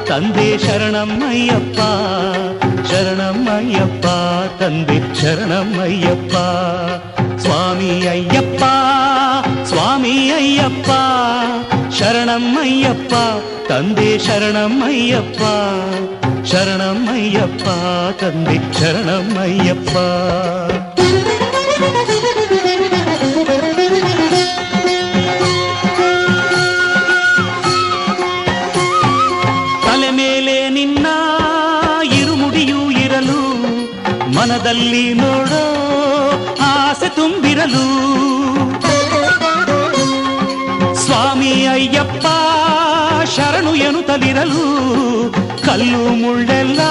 ತಂದೆ ಶರಣಮ್ಮಯ್ಯಪ್ಪ ಶರಣಮ್ಮಯ್ಯಪ್ಪ ತಂದೆ ಶರಣಮ್ಮಯ್ಯಪ್ಪ ಸ್ವಾಮಿ ಅಯ್ಯಪ್ಪ ಸ್ವಾಮಿ ಅಯ್ಯಪ್ಪ ಶರಣಮ್ಮಯ್ಯಪ್ಪ ತಂದೆ ಶರಣಮ್ಮಯ್ಯಪ್ಪ ಶರಣಮ್ಮಯ್ಯಪ್ಪ ತಂದೆ ಶರಣಮ್ಮಯ್ಯಪ್ಪ ತಲೆ ಮೇಲೆ ನಿನ್ನ ಇರುಮುಡಿಯೂ ಇರಲು ಮನದಲ್ಲಿ ನೋಡೋ ಆಸೆ ತುಂಬಿರಲು ಸ್ವಾಮಿ ಅಯ್ಯಪ್ಪ ಶರಣು ಎನ್ನುತ್ತಲಿರಲು ಕಲ್ಲು ಮುಳ್ಳೆಲ್ಲ